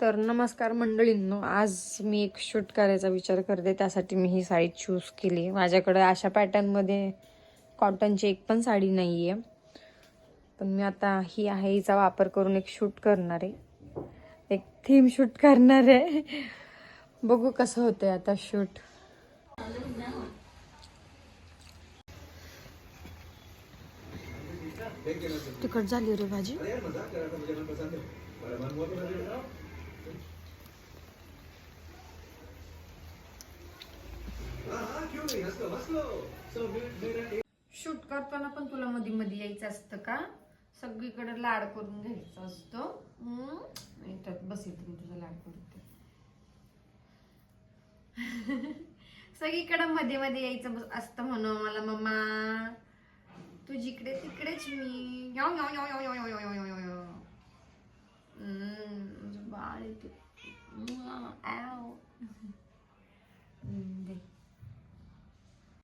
तर नमस्कार मंडळींनो, आज मी एक शूट करायचा विचार करते. त्यासाठी मी ही साडी चूज केली. माझ्याकडे अशा पॅटर्नमध्ये कॉटनची एक पण साडी नाही आहे, पण मी आता ही आहे हिचा वापर करून एक शूट करणार आहे, एक थीम शूट करणार आहे. बघू कसं होतंय आता शूट. तिखट झाली रे भाजी. शूट करताना पण तुला मध्ये मध्ये यायचं असतं का? सगळीकडे लाड करून घ्यायचं असतं. इथं बस इथे मी तुझा लाड करते. सगळीकडे मध्ये मध्ये यायचं असतं म्हणून मला मम्मा. तू जिकडे तिकडेच मी. बाळ येते.